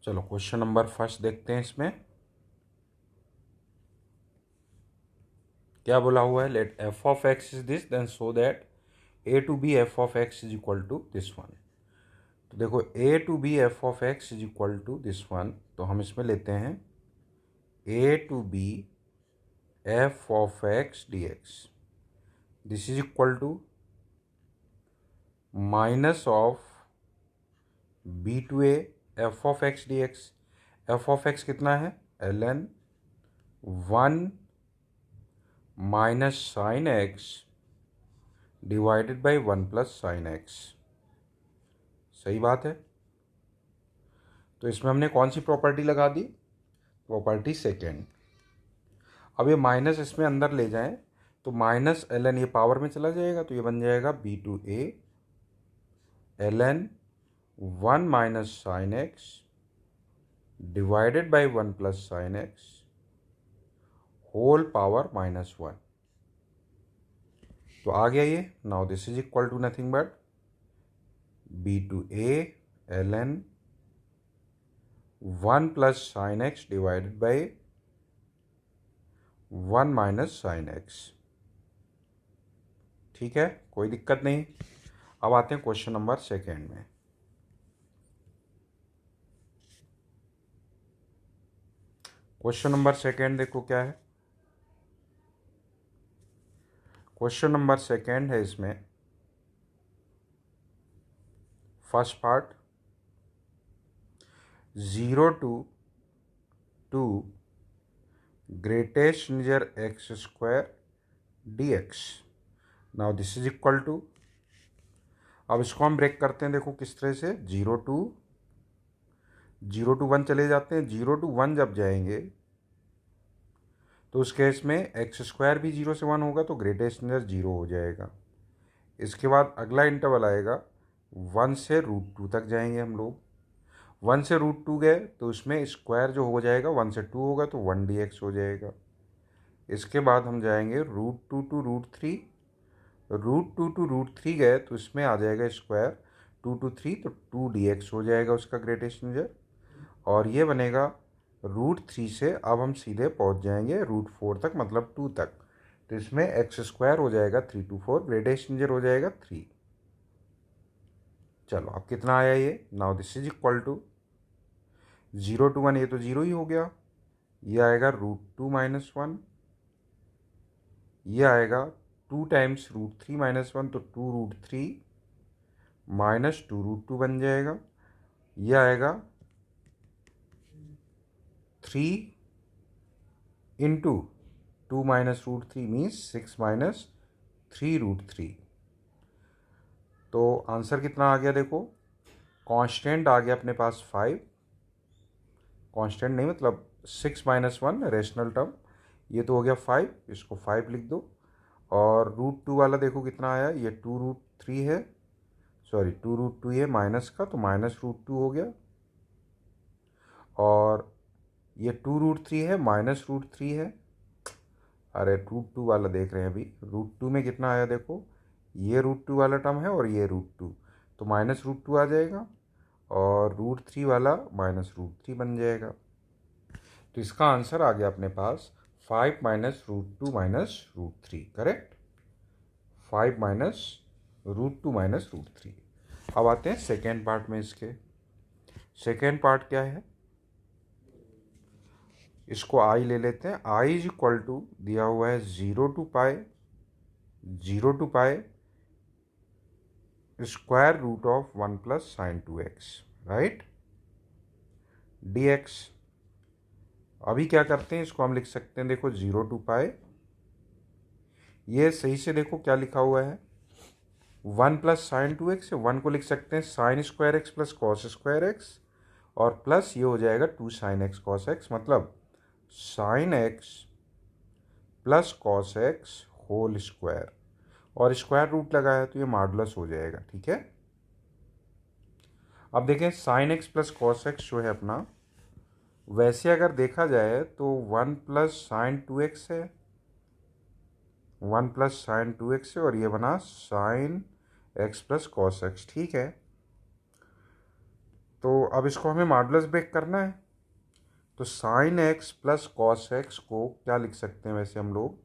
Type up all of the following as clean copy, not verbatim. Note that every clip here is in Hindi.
चलो क्वेश्चन नंबर फर्स्ट देखते हैं। इसमें क्या बोला हुआ है? Let f of x is this then so that a to b f of x is equal to this one. तो देखो a to b f of x is equal to this one, तो हम इसमें लेते हैं a to b f of x d x, this is equal to minus of b to a f of x d x. F of x कितना है? L N one minus sine X divided by one plus sine X. सही बात है। तो इसमें हमने कौन सी प्रॉपर्टी लगा दी? Property second. अब ये माइनस इसमें अंदर ले जाएं तो माइनस एल एन ये पावर में चला जाएगा, तो ये बन जाएगा B to A L N one minus sine X divided by one plus sine X whole power minus one. तो आ गया ये। Now this is equal to nothing but B to A L N one plus sine X divided by one minus sine X. ठीक है, कोई दिक्कत नहीं। अब आते हैं क्वेश्चन नंबर सेकेंड में। क्वेश्चन नंबर सेकेंड देखो क्या है। क्वेश्चन नंबर सेकेंड है इसमें first part 0 to greatest integer X square D X. Now this is equal to, अब इसको हम ब्रेक करते हैं। देखो किस तरह से, जीरो टू वन चले जाते हैं। 0 टू 1 जब जाएंगे तो उस केस में एक्स स्क्वायर भी 0 से 1 होगा, तो ग्रेटेस्ट इंटीजर 0 हो जाएगा। इसके बाद अगला इंटरवल आएगा 1 से √2 तक जाएंगे हम लोग। 1 से √2 गए तो उसमें स्क्वायर जो हो जाएगा 1 से 2 होगा, तो 1 dx हो जाएगा। इसके बाद हम जाएंगे √2 टू √3। √2 टू √3 गए तो इसमें आ जाएगा स्क्वायर 2 टू 3, तो 2 dx हो जाएगा उसका ग्रेटेस्ट इंटीजर। और ये बनेगा √3 से अब हम सीधे पहुंच जाएंगे √4 तक, मतलब 2 तक। तो इसमें एक्स स्क्वायर हो जाएगा 3 to 4, ग्रेटेस्ट इंटीजर हो जाएगा 3। चलो अब कितना आया ये? Now this is equal to 0 to 1, ये तो 0 ही हो गया। ये आएगा √2 माइनस 1, ये आएगा 2 टाइम्स √3 माइनस 1, तो 2 √3 माइनस 2 √2 बन जाएगा। ये आएगा 3 इंटू 2 माइनस √3 मीन्स 6 माइनस 3 √3। तो आंसर कितना आ गया? देखो कांस्टेंट आ गया अपने पास 5, कांस्टेंट नहीं मतलब 6 माइनस 1 रेशनल टर्म, ये तो हो गया 5, इसको 5 लिख दो। और √2 वाला देखो कितना आया, ये 2 √3 है, सॉरी 2 √2 ये माइनस का, तो माइनस √2 हो गया। और ये 2 √3 है माइनस √3 है, अरे √2 वाला देख रहे हैं अभी। √2 में कितना आया देखो, ये √2 वाला टर्म है और ये √2, तो माइनस √2 आ जाएगा, और √3 वाला माइनस √3 बन जाएगा। तो इसका आंसर आ गया अपने पास 5 minus √2 minus √3, correct. 5 minus √2 minus √3। अब आते हैं सेकेंड पार्ट में। इसके सेकेंड पार्ट क्या है, इसको आई ले लेते हैं। आई इज इक्वल टू दिया हुआ है 0 to pi square root of 1 plus sine 2x, right, dx। अभी क्या करते हैं, इसको हम लिख सकते हैं, देखो 0 टू पाई, ये सही से देखो क्या लिखा हुआ है, 1 प्लस साइन 2x, 1 को लिख सकते हैं sine square X plus cos square X, और प्लस ये हो जाएगा 2 साइन एक्स कॉस एक्स, मतलब sine x plus cos X whole square, और स्क्वायर रूट लगाया तो ये मॉडुलस हो जाएगा। ठीक है, अब देखें sine x plus cos x जो है अपना, वैसे अगर देखा जाए तो 1 प्लस साइन 2x है, 1 प्लस साइन 2x है, और ये बना sine x plus cos x. ठीक है, तो अब इसको हमें मॉडुलस ब्रेक करना है। तो sine x plus cos x को क्या लिख सकते हैं वैसे हम लोग,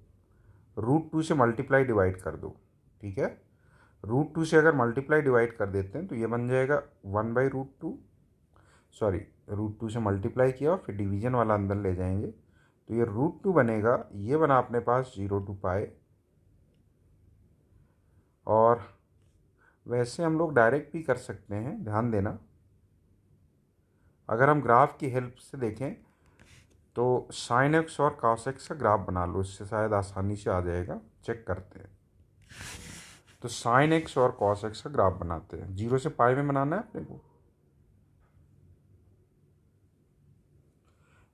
√2 से मल्टीप्लाई डिवाइड कर दो, ठीक है। √2 से अगर मल्टीप्लाई डिवाइड कर देते हैं तो ये बन जाएगा 1/√2, सॉरी √2 से मल्टीप्लाई किया फिर डिवीजन वाला अंदर ले जाएंगे तो ये √2 बनेगा, ये बना अपने पास 0 to π। और वैसे हम लोग डायरेक्ट भी कर सकते हैं, ध्यान देना, अगर हम ग्राफ की हेल्प से देखें तो साइन एक्स और कॉस एक्स का ग्राफ बना लो, इससे शायद आसानी से आ जाएगा। चेक करते हैं। तो साइन एक्स और कॉस एक्स का ग्राफ बनाते हैं। 0 से π में बनाना है अपने को।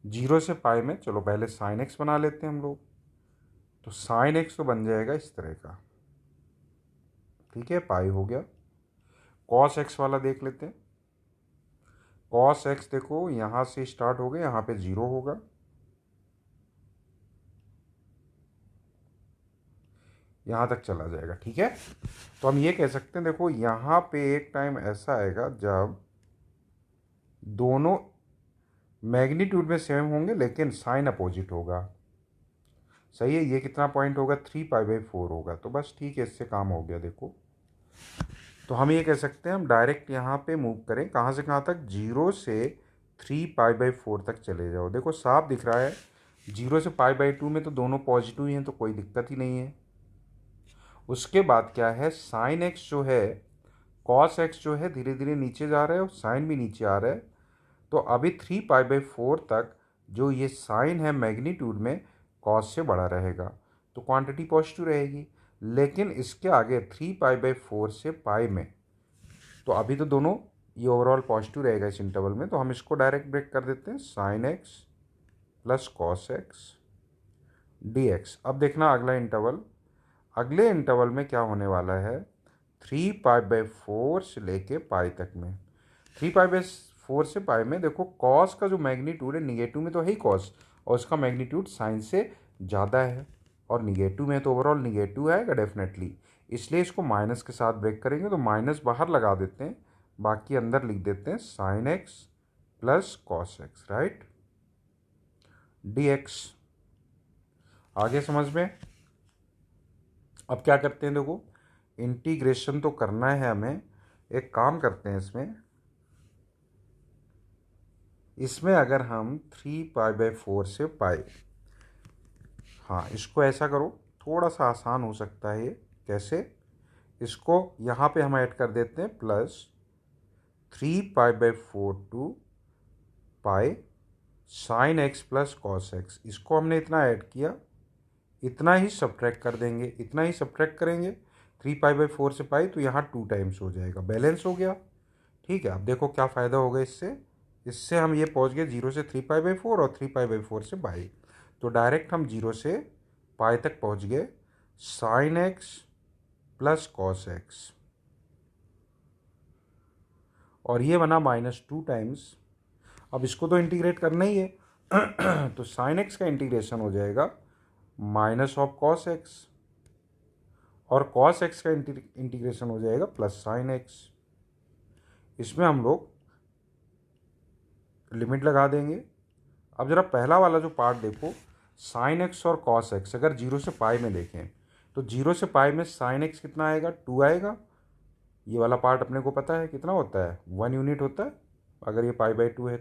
0 से π में चलो पहले साइन एक्स बना लेते हैं हम लोग। तो साइन एक्स तो बन जाएगा इस तरह का, ठीक है, पाई हो गया। कॉस एक्स वाला देख लेते हैं। कॉस एक्स देखो यहाँ से स्टार्ट हो गया, यहाँ पे 0 होगा, यहाँ तक चला जाएगा, ठीक है। तो हम ये कह सकते हैं, देखो यहाँ पे एक टाइम ऐसा आएगा जब दोनों मैग्नीट्यूड में सेम होंगे लेकिन साइन अपोजिट होगा, सही है। ये कितना पॉइंट होगा, 3π/4 होगा। तो बस ठीक है, इससे काम हो गया। देखो तो हम ये कह सकते हैं, हम डायरेक्ट यहाँ पे मूव करें, कहाँ से कहाँ तक, 0 से 3π/4 तक चले जाओ। देखो साफ दिख रहा है, 0 से π/2 में तो दोनों पॉजिटिव ही हैं, तो कोई दिक्कत ही नहीं है। उसके बाद क्या है, साइन एक्स जो है, कॉस एक्स जो है धीरे धीरे नीचे जा रहा है और साइन भी नीचे आ रहा है। तो अभी 3π/4 तक जो ये साइन है मैग्नीट्यूड में कॉस से बड़ा रहेगा, तो क्वांटिटी पॉजिटिव रहेगी। लेकिन इसके आगे 3π/4 से पाई में, तो अभी तो दोनों ये ओवरऑल पॉजिटिव रहेगा इस इंटरवल में। तो हम इसको डायरेक्ट ब्रेक कर देते हैं, sine x plus cos x dx। अब देखना अगला इंटरवल, अगले इंटरवल में क्या होने वाला है, 3π/4 से लेके पाई तक में। 3π/4 से पाई में देखो कॉस का जो मैग्नीट्यूड है, निगेटिव में तो है ही कॉस, और उसका मैग्नीट्यूड साइन से ज़्यादा है, और निगेटिव में तो ओवरऑल निगेटिव आएगा डेफिनेटली, इसलिए इसको माइनस के साथ ब्रेक करेंगे। तो माइनस बाहर लगा देते हैं, बाकी अंदर लिख देते हैं sine x plus cos x, right, dx। आगे समझ में। अब क्या करते हैं, देखो इंटीग्रेशन तो करना है हमें, एक काम करते हैं, इसमें अगर हम 3π/4 से पाई, हाँ इसको ऐसा करो, थोड़ा सा आसान हो सकता है ये। कैसे, इसको यहाँ पे हम ऐड कर देते हैं plus 3π/4 two pi sine x plus cos x. इसको हमने इतना ऐड किया, इतना ही सब्ट्रैक्ट कर देंगे, इतना ही सब्ट्रैक्ट करेंगे 3π/4 से पाई, तो यहाँ 2 टाइम्स हो जाएगा, बैलेंस हो गया, ठीक है। अब देखो क्या फ़ायदा होगा इससे, इससे हम ये पहुँच गए 0 से 3π/4 और 3π/4 से पाई। तो डायरेक्ट हम 0 से पाई तक पहुँच गए, sine x plus cos x, और ये बना -2 टाइम्स। अब इसको तो इंटीग्रेट करना ही है तो साइन एक्स का इंटीग्रेशन हो जाएगा माइनस ऑफ कॉस एक्स, और कॉस एक्स का इंटीग्रेशन हो जाएगा प्लस साइन एक्स। इसमें हम लोग लिमिट लगा देंगे। अब जरा पहला वाला जो पार्ट देखो, साइन एक्स और कॉस एक्स अगर 0 से पाई में देखें तो 0 से पाई में साइन एक्स कितना आएगा, 2 आएगा। ये वाला पार्ट अपने को पता है कितना होता है, 1 यूनिट होता है अगर ये π/2 है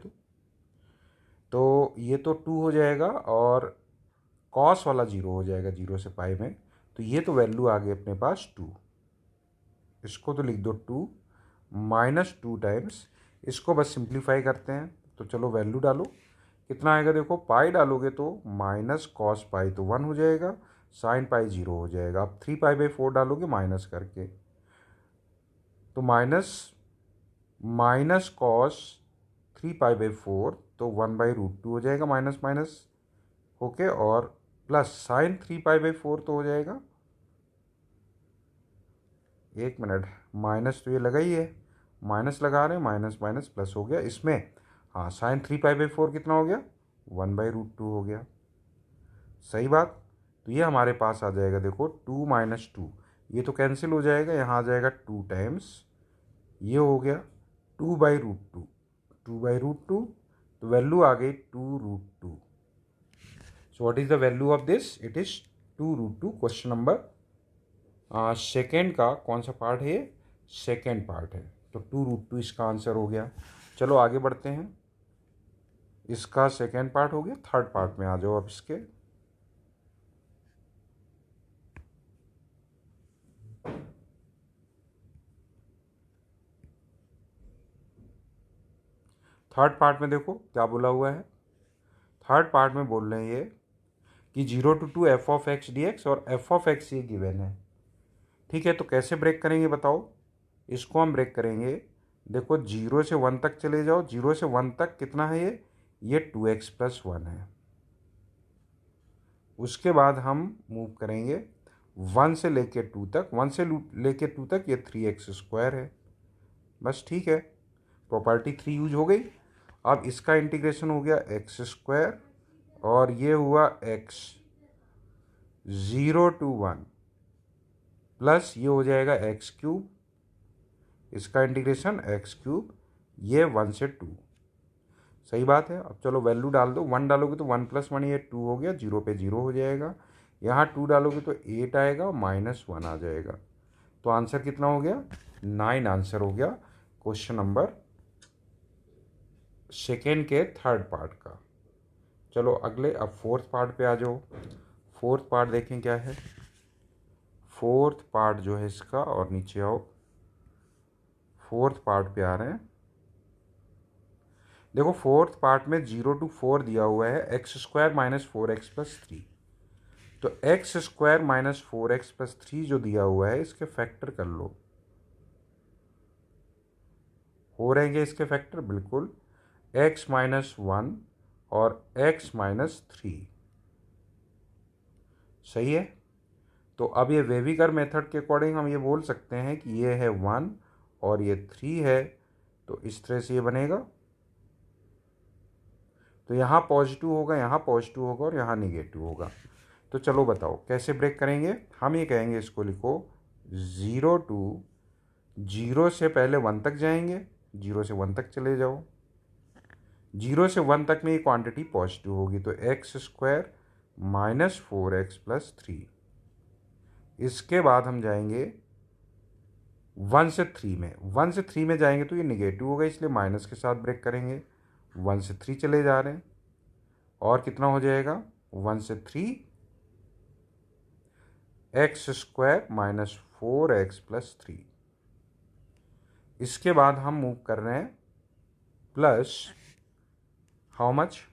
तो ये तो 2 हो जाएगा, और कॉस वाला 0 हो जाएगा 0 से पाई में। तो ये तो वैल्यू आ गई अपने पास 2, इसको तो लिख दो 2 -2 टाइम्स। इसको बस सिंप्लीफाई करते हैं, तो चलो वैल्यू डालो, कितना आएगा देखो, पाई डालोगे तो माइनस कॉस पाई तो 1 हो जाएगा, साइन पाई 0 हो जाएगा। अब 3π/4 डालोगे माइनस करके, तो माइनस कॉस 3π/4 तो 1/√2 हो जाएगा, माइनस माइनस ओके, और प्लस साइन 3π/4 तो हो जाएगा, एक मिनट, माइनस तो ये लगा ही है, माइनस लगा रहे हैं, माइनस माइनस प्लस हो गया इसमें, हाँ साइन 3π/4 कितना हो गया, 1/√2 हो गया, सही बात। तो ये हमारे पास आ जाएगा देखो 2 - 2, ये तो कैंसिल हो जाएगा, यहाँ आ जाएगा 2 टाइम्स, ये हो गया 2/√2, 2/√2, तो वैल्यू आ गई 2√2। So what is the value of this? It is 2√2। Question number second का कौन सा पार्ट है? सेकेंड पार्ट है, तो 2√2 इसका आंसर हो गया। चलो आगे बढ़ते हैं, इसका सेकेंड पार्ट हो गया। थर्ड पार्ट में आ जाओ अब इसके। थर्ड पार्ट में देखो क्या बोला हुआ है। थर्ड पार्ट में बोल रहे हैं ये कि 0 to 2 f(x) और f(x) ये गिवन है। ठीक है, तो कैसे ब्रेक करेंगे बताओ? इसको हम ब्रेक करेंगे। देखो 0 से 1 तक चले जाओ। 0 से 1 तक कितना है ये 2x + 1 है। उसके बाद हम मूव करेंगे 1 से लेके 2 तक। 1 से लेके 2 तक ये 3x² है। बस ठीक है, प्रॉपर्टी 3 यूज हो गई। अब इसका इंटीग्रेशन हो गया x² और ये हुआ x 0 to 1 प्लस ये हो जाएगा x³। इसका इंटीग्रेशन x³, ये 1 से 2। सही बात है। अब चलो वैल्यू डाल दो। 1 डालोगे तो 1 + 1 ये 2 हो गया, 0 पे 0 हो जाएगा। यहाँ 2 डालोगे तो 8 आएगा, -1 आ जाएगा। तो आंसर कितना हो गया? 9 आंसर हो गया क्वेश्चन नंबर सेकेंड के थर्ड पार्ट का। चलो अगले, अब फोर्थ पार्ट पे आ जाओ। फोर्थ पार्ट देखें क्या है। फोर्थ पार्ट जो है इसका, और नीचे आओ, फोर्थ पार्ट पे आ रहे हैं। देखो फोर्थ पार्ट में 0 to 4 दिया हुआ है, x² - 4x + 3। तो x² - 4x + 3 जो दिया हुआ है इसके फैक्टर कर लो। हो रहेंगे इसके फैक्टर बिल्कुल, x - 1 और x - 3। सही है। तो अब ये वेविगर मेथड के अकॉर्डिंग हम ये बोल सकते हैं कि ये है 1 और ये 3 है। तो इस तरह से ये बनेगा। तो यहाँ पॉजिटिव होगा, यहाँ पॉजिटिव होगा और यहाँ निगेटिव होगा। तो चलो बताओ कैसे ब्रेक करेंगे। हम ये कहेंगे, इसको लिखो 0 से पहले 1 तक जाएंगे। 0 से 1 तक चले जाओ। 0 से 1 तक में ये क्वांटिटी पॉजिटिव होगी, तो x² - 4x + 3। इसके बाद हम जाएंगे 1 से 3 में। 1 से 3 में जाएंगे तो ये निगेटिव होगा, इसलिए माइनस के साथ ब्रेक करेंगे। 1 से 3 चले जा रहे हैं और कितना हो जाएगा? 1 से 3 x² - 4x + 3। इसके बाद हम मूव कर रहे हैं प्लस हाउ मच,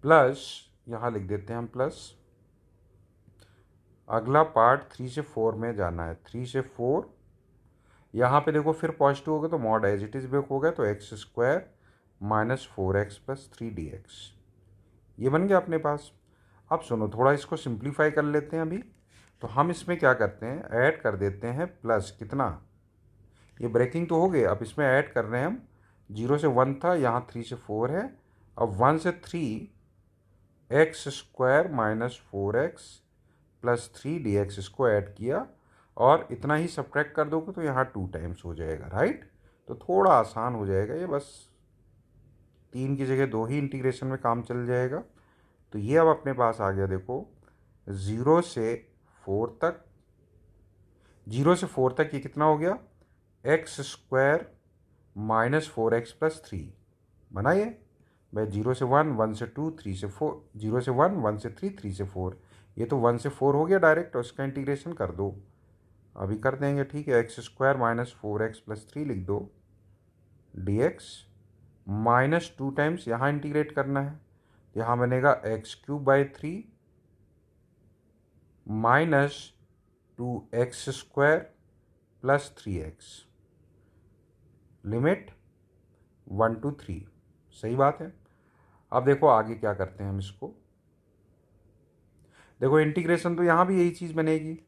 प्लस यहाँ लिख देते हैं हम प्लस। अगला पार्ट 3 से 4 में जाना है। 3 से 4 यहाँ पे देखो फिर पॉजिटिव होगा तो mod as it is break हो गया, तो x² - 4x + 3 dx ये बन गया अपने पास। अब सुनो, थोड़ा इसको सिंप्लीफाई कर लेते हैं अभी। तो हम इसमें क्या करते हैं, ऐड कर देते हैं प्लस कितना, ये ब्रेकिंग तो हो गई। अब इसमें ऐड कर रहे हैं हम, 0 से 1 था, यहाँ 3 से 4 है। अब 1 से 3 x² - 4x + 3 dx इसको ऐड किया और इतना ही सब्ट्रैक्ट कर दोगे तो यहाँ 2 टाइम्स हो जाएगा, राइट। तो थोड़ा आसान हो जाएगा ये, बस 3 की जगह 2 ही इंटीग्रेशन में काम चल जाएगा। तो ये अब अपने पास आ गया। देखो 0 से 4 तक, 0 से 4 तक ये कितना हो गया, x² - 4x + 3 बना ये भाई। 0 से 1, 1 से 2, 3 से 4, 0 से 1, 1 से 3, 3 से 4, ये तो 1 से 4 हो गया डायरेक्ट, और इसका इंटीग्रेशन कर दो। अभी कर देंगे, ठीक है। x² - 4x + 3 लिख दो dx, -2 टाइम्स यहाँ इंटीग्रेट करना है, यहाँ बनेगा x³ / 3 -2x² + 3x, limit 1 to 3। सही बात है। अब देखो आगे क्या करते हैं हम इसको। देखो इंटीग्रेशन तो यहाँ भी यही चीज़ बनेगी,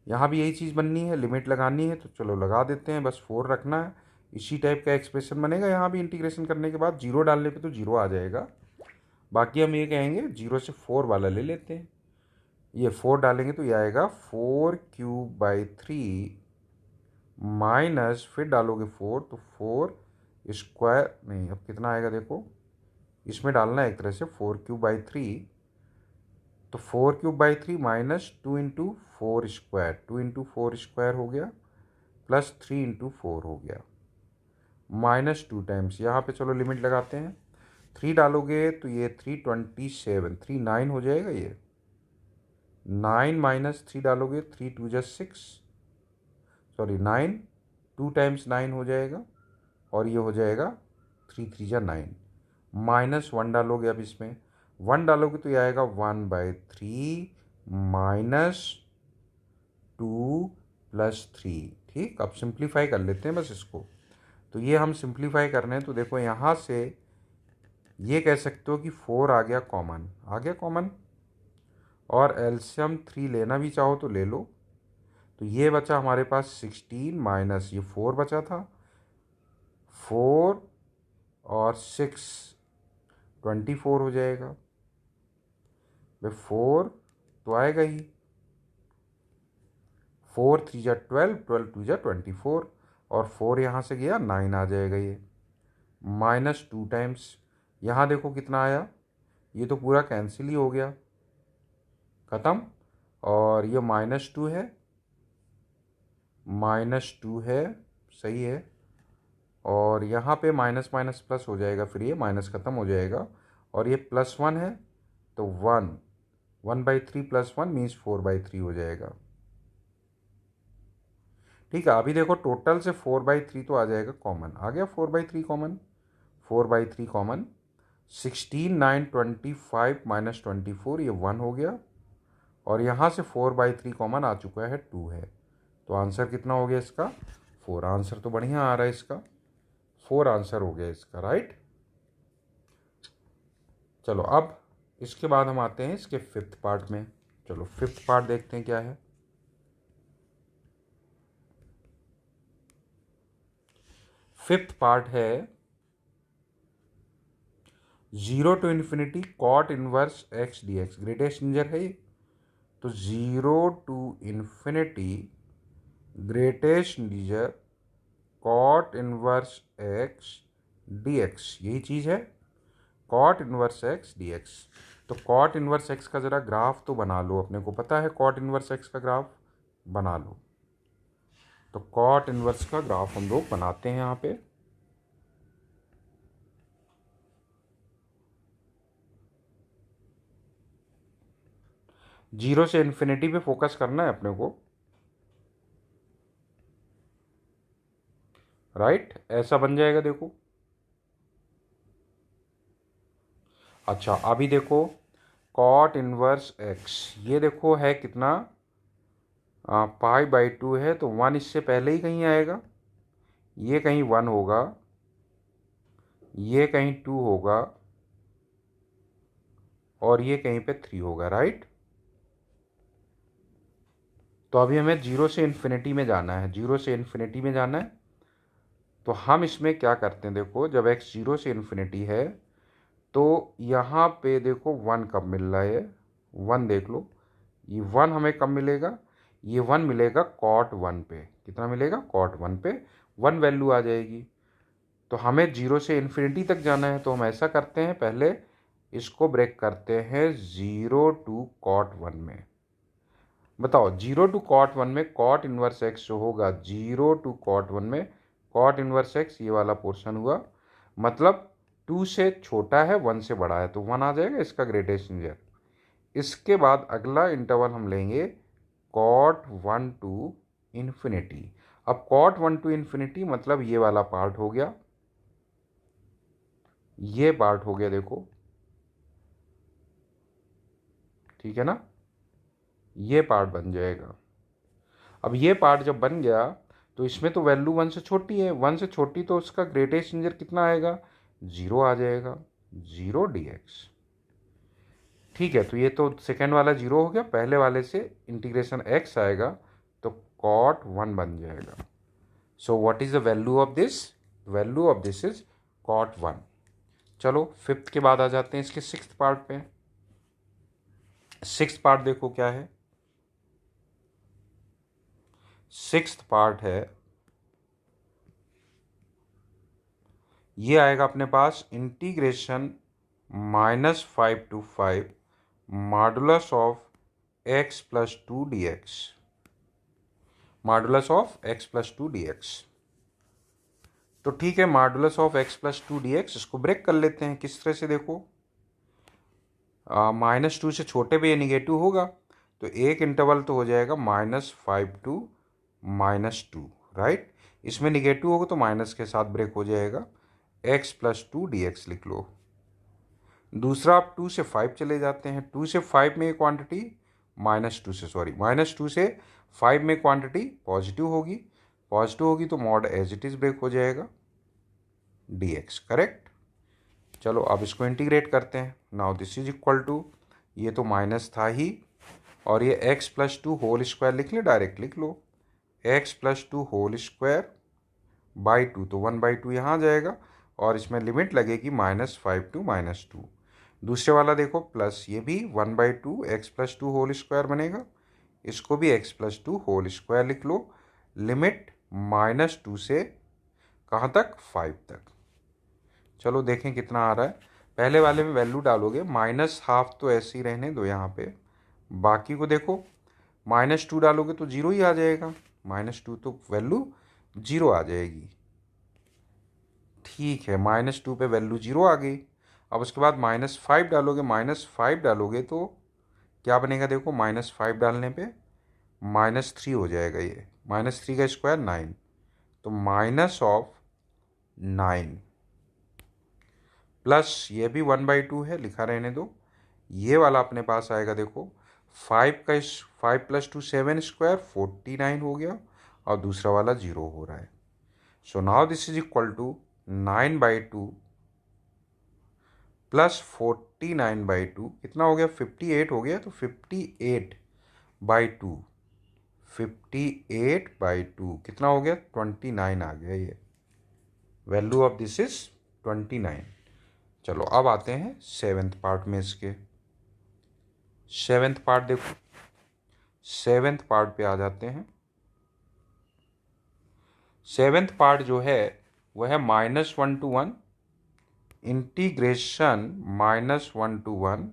यहाँ भी यही चीज़ बननी है, लिमिट लगानी है। तो चलो लगा देते हैं, बस 4 रखना है। इसी टाइप का एक्सप्रेशन बनेगा यहाँ भी। इंटीग्रेशन करने के बाद 0 डालने पे तो 0 आ जाएगा। बाकी हम ये कहेंगे 0 से 4 वाला ले लेते हैं। ये 4 डालेंगे तो ये आएगा 4³ / 3 माइनस फिर डालोगे 4, तो 4 स्क्वायर नहीं, अब कितना आएगा देखो, इसमें डालना है एक तरह से 4³/3, तो 4³/3 माइनस 2 × 4², 2 × 4² हो गया, प्लस 3 × 4 हो गया, -2 टाइम्स। यहाँ पे चलो लिमिट लगाते हैं, 3 डालोगे तो ये 327, 3 9 हो जाएगा, ये 9 माइनस 3 डालोगे 3 2 जा 6, सॉरी 9, 2 टाइम्स 9 हो जाएगा, और ये हो जाएगा 3 3 जा 9, -1 डालोगे, अब इसमें 1 डालोगे तो ये आएगा 1/3 -2 + 3। ठीक, अब सिंप्लीफाई कर लेते हैं बस इसको। तो ये हम सिंप्लीफाई कर रहे हैं, तो देखो यहाँ से ये कह सकते हो कि 4 आ गया कॉमन, आ गया कॉमन, और एलसीएम 3 लेना भी चाहो तो ले लो। तो ये बचा हमारे पास 16 माइनस ये 4 बचा था, 4 और 6 24 हो जाएगा भाई, 4 तो आएगा ही, 4 3 जा 12, 12 2 जा 24, और 4 यहाँ से गया 9 आ जाएगा ये, -2 टाइम्स, यहाँ देखो कितना आया, ये तो पूरा कैंसिल ही हो गया, ख़त्म, और ये -2 है, -2 है, सही है, और यहाँ पे माइनस माइनस प्लस हो जाएगा, फिर ये माइनस ख़त्म हो जाएगा, और ये +1 है, तो 1/3 + 1 मीन्स 4/3 हो जाएगा। ठीक है, अभी देखो टोटल से 4/3 तो आ जाएगा कॉमन, आ गया 4/3 कॉमन, 4/3 कॉमन, 16 9 25 -24 ये 1 हो गया, और यहाँ से 4/3 कॉमन आ चुका है, 2 है, तो आंसर कितना हो गया इसका, 4। आंसर तो बढ़िया आ रहा है इसका, 4 आंसर हो गया इसका, राइट। चलो अब इसके बाद हम आते हैं इसके 5th पार्ट में। चलो 5th पार्ट देखते हैं क्या है। 5th पार्ट है 0 to ∞ cot inverse x dx, greatest integer है ये, तो 0 to ∞ greatest integer cot inverse x dx, यही चीज़ है, cot इनवर्स x dx। तो cot इनवर्स x का ज़रा ग्राफ तो बना लो, अपने को पता है cot इनवर्स x का ग्राफ बना लो। तो cot इनवर्स का ग्राफ हम लोग बनाते हैं यहाँ पे। जीरो से इन्फिनिटी पे फोकस करना है अपने को, राइट, ऐसा बन जाएगा देखो। अच्छा अभी देखो cot इनवर्स x, ये देखो है कितना, π/2 है, तो 1 इससे पहले ही कहीं आएगा, ये कहीं 1 होगा, ये कहीं 2 होगा, और ये कहीं पे 3 होगा, राइट। तो अभी हमें 0 से इन्फिनिटी में जाना है, 0 से इन्फिनिटी में जाना है, तो हम इसमें क्या करते हैं, देखो जब x 0 से इन्फिनिटी है, तो यहाँ पे देखो 1 कब मिल रहा है, 1 देख लो, ये 1 हमें कब मिलेगा, ये 1 मिलेगा cot 1 पे, कितना मिलेगा, cot 1 पे 1 वैल्यू आ जाएगी। तो हमें 0 से इन्फिनिटी तक जाना है, तो हम ऐसा करते हैं, पहले इसको ब्रेक करते हैं 0 to cot 1 में। बताओ 0 to cot 1 में cot इनवर्स x जो होगा, 0 to cot 1 में cot इनवर्स x ये वाला पोर्शन हुआ, मतलब 2 से छोटा है 1 से बड़ा है, तो 1 आ जाएगा इसका ग्रेटेस्ट इंटीजर। इसके बाद अगला इंटरवल हम लेंगे cot 1 to इन्फिनिटी। अब cot 1 to इन्फिनिटी मतलब ये वाला पार्ट हो गया, ये पार्ट हो गया देखो, ठीक है ना, ये पार्ट बन जाएगा। अब ये पार्ट जब बन गया, तो इसमें तो वैल्यू 1 से छोटी है, 1 से छोटी, तो उसका ग्रेटेस्ट इंटीजर कितना आएगा, 0 आ जाएगा, 0 dx। ठीक है, तो ये तो सेकेंड वाला 0 हो गया, पहले वाले से इंटीग्रेशन x आएगा, तो cot 1 बन जाएगा। So what is the value of this, value of this is cot 1। चलो 5th के बाद आ जाते हैं इसके 6th पार्ट पे। 6th पार्ट देखो क्या है, 6th पार्ट है ये आएगा अपने पास integration -5 to 5 modulus of x+2 dx, modulus of x+2 dx। तो ठीक है, मॉडुलस ऑफ x+2 dx इसको ब्रेक कर लेते हैं। किस तरह से, देखो -2 से छोटे पे ये निगेटिव होगा, तो एक इंटरवल तो हो जाएगा -5 to -2, राइट। इसमें निगेटिव होगा तो माइनस के साथ ब्रेक हो जाएगा, x+2 dx लिख लो। दूसरा, आप 2 से 5 चले जाते हैं, 2 से 5 में ये क्वांटिटी -2 से 5 में क्वांटिटी पॉजिटिव होगी तो mod as it is break हो जाएगा dx, करेक्ट। चलो अब इसको इंटीग्रेट करते हैं। Now this is equal to, ये तो माइनस था ही, और ये x+2 होल स्क्वायर लिख ले, डायरेक्ट लिख लो, x+2 होल स्क्वायर बाई 2, तो 1/2 यहाँ आ जाएगा, और इसमें लिमिट लगेगी -5 to -2। दूसरे वाला देखो प्लस, ये भी 1/2 x+2 होल स्क्वायर बनेगा, इसको भी x+2 होल स्क्वायर लिख लो। लिमिट -2 से कहाँ तक, 5 तक। चलो देखें कितना आ रहा है। पहले वाले में वैल्यू डालोगे, -12 तो ऐसे ही रहने दो यहाँ पे, बाकी को देखो -2 डालोगे तो 0 ही आ जाएगा, -2 तो वैल्यू 0 आ जाएगी। ठीक है, -2 पे वैल्यू 0 आ गई। अब उसके बाद -5 डालोगे तो क्या बनेगा, देखो -5 डालने पे -3 हो जाएगा, ये -3 का स्क्वायर 9, तो -9 प्लस ये भी 1/2 है, लिखा रहने दो। ये वाला अपने पास आएगा, देखो 5 + 2 7 स्क्वायर 49 हो गया, और दूसरा वाला 0 हो रहा है। So now this is equal to 9/2 plus 49/2 कितना हो गया, 58 हो गया, तो 58/2 कितना हो गया, 29 आ गया। ये वैल्यू ऑफ दिस इज 29। चलो अब आते हैं सेवेंथ पार्ट में। इसके सेवेंथ पार्ट देखो, सेवेंथ पार्ट पे आ जाते हैं। सेवेंथ पार्ट जो है वह है -1 to 1 इंटीग्रेशन -1 to 1,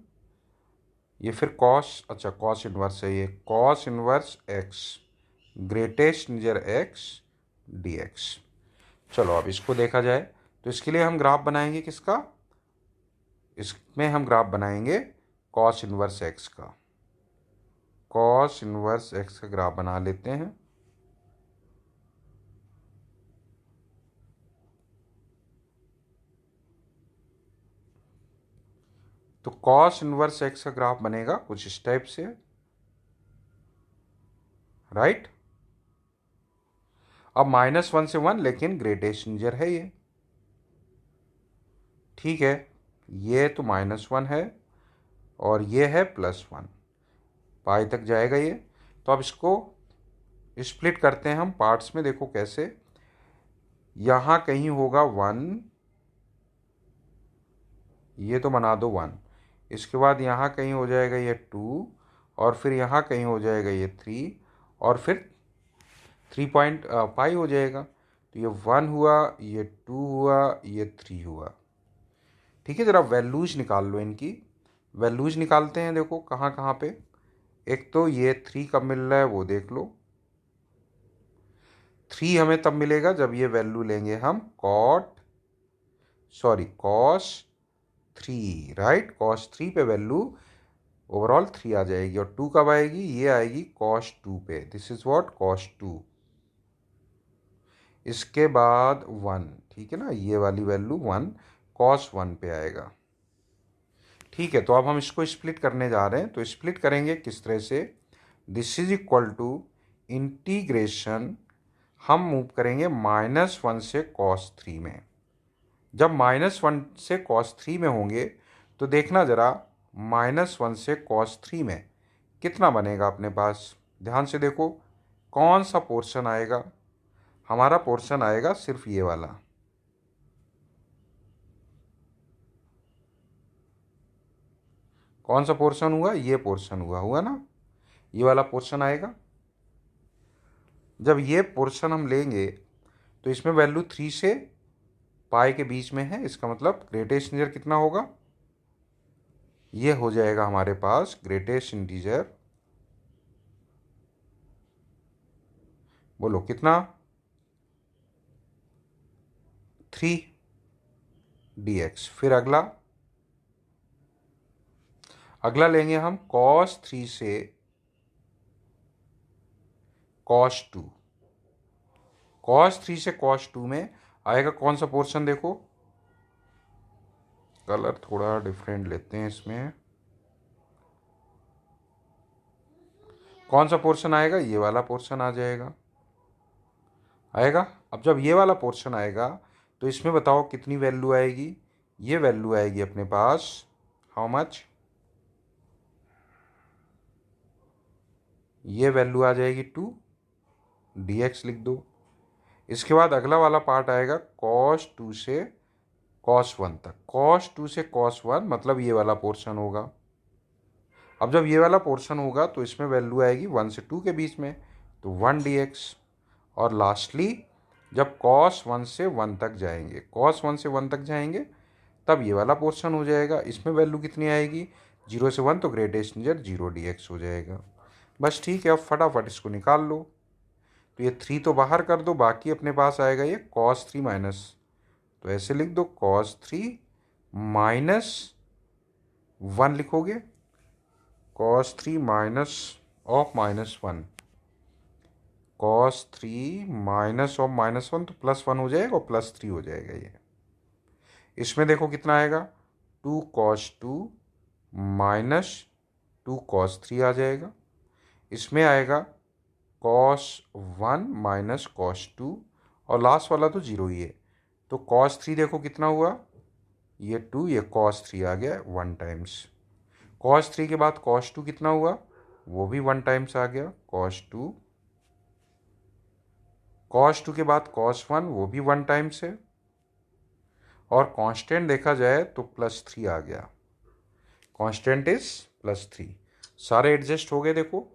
ये फिर कॉस इनवर्स है, ये cos inverse x greatest near x dx। चलो अब इसको देखा जाए, तो इसके लिए हम ग्राफ बनाएंगे किसका, इसमें हम ग्राफ बनाएंगे कॉस इनवर्स x का। कॉस इनवर्स x का ग्राफ बना लेते हैं। तो कॉस इनवर्स x का ग्राफ बनेगा कुछ इस टाइप से, राइट। अब -1 से 1, लेकिन ग्रेटेस्ट नियर है ये, ठीक है। ये तो -1 है, और ये है +1, पाई तक जाएगा ये। तो अब इसको स्प्लिट करते हैं हम पार्ट्स में, देखो कैसे। यहाँ कहीं होगा 1, ये तो बना दो 1, इसके बाद यहाँ कहीं हो जाएगा ये 2, और फिर यहाँ कहीं हो जाएगा ये 3, और फिर 3.5 हो जाएगा। तो ये 1 हुआ, ये 2 हुआ, ये 3 हुआ। ठीक है, ज़रा वैल्यूज निकाल लो इनकी। वैल्यूज निकालते हैं, देखो कहाँ कहाँ पे। एक तो ये 3 कब मिल रहा है वो देख लो। 3 हमें तब मिलेगा जब ये वैल्यू लेंगे हम कॉस 3, राइट। कॉस 3 पे वैल्यू ओवरऑल 3 आ जाएगी, और 2 कब आएगी, ये आएगी कॉस 2 पे। This is what, cos 2। इसके बाद 1, ठीक है ना, ये वाली वैल्यू 1 कॉस 1 पे आएगा। ठीक है, तो अब हम इसको स्प्लिट करने जा रहे हैं। तो स्प्लिट करेंगे किस तरह से, this is equal to integration, हम मूव करेंगे -1 से cos 3 में। जब -1 से cos 3 में होंगे तो देखना ज़रा, -1 से cos 3 में कितना बनेगा अपने पास। ध्यान से देखो कौन सा पोर्शन आएगा, हमारा पोर्शन आएगा सिर्फ ये वाला। कौन सा पोर्शन हुआ, ये पोर्शन हुआ ना, ये वाला पोर्शन आएगा। जब ये पोर्शन हम लेंगे तो इसमें वैल्यू 3 से पाई के बीच में है, इसका मतलब ग्रेटेस्ट इंटीजर कितना होगा, ये हो जाएगा हमारे पास ग्रेटेस्ट इंटीजर, बोलो कितना, 3 dx। फिर अगला लेंगे हम cos 3 से cos 2। cos 3 से cos 2 में आएगा कौन सा पोर्शन, देखो कलर थोड़ा डिफरेंट लेते हैं इसमें, कौन सा पोर्शन आएगा, ये वाला पोर्शन आ जाएगा, आएगा। अब जब ये वाला पोर्शन आएगा तो इसमें बताओ कितनी वैल्यू आएगी, ये वैल्यू आएगी अपने पास हाउ मच, ये वैल्यू आ जाएगी 2 dx लिख दो। इसके बाद अगला वाला पार्ट आएगा cos 2 से cos 1 तक, cos 2 से cos 1 मतलब ये वाला पोर्शन होगा। अब जब ये वाला पोर्शन होगा तो इसमें वैल्यू आएगी 1 से 2 के बीच में, तो 1 dx। और लास्टली जब cos 1 से 1 तक जाएंगे, cos 1 से 1 तक जाएंगे तब ये वाला पोर्शन हो जाएगा, इसमें वैल्यू कितनी आएगी, 0 से 1, तो ग्रेटेस्ट इंटीजर 0 dx हो जाएगा। बस ठीक है, अब फटाफट इसको निकाल लो। तो ये 3 तो बाहर कर दो, बाकी अपने पास आएगा ये cos 3 माइनस, तो ऐसे लिख दो cos 3 माइनस 1 लिखोगे, cos 3 minus of -1, cos 3 minus of -1 तो +1 हो जाएगा और +3 हो जाएगा ये। इसमें देखो कितना आएगा, 2 cos 2 माइनस 2 cos 3 आ जाएगा। इसमें आएगा cos 1 माइनस cos 2 और लास्ट वाला तो 0 ही है, तो cos 3 देखो कितना हुआ, ये 2, ये cos 3 आ गया 1 टाइम्स। cos 3 के बाद cos 2 कितना हुआ, वो भी 1 टाइम्स आ गया cos 2। cos 2 के बाद cos 1 वो भी 1 टाइम्स है, और कांस्टेंट देखा जाए तो +3 आ गया, कांस्टेंट इज +3। सारे एडजस्ट हो गए देखो,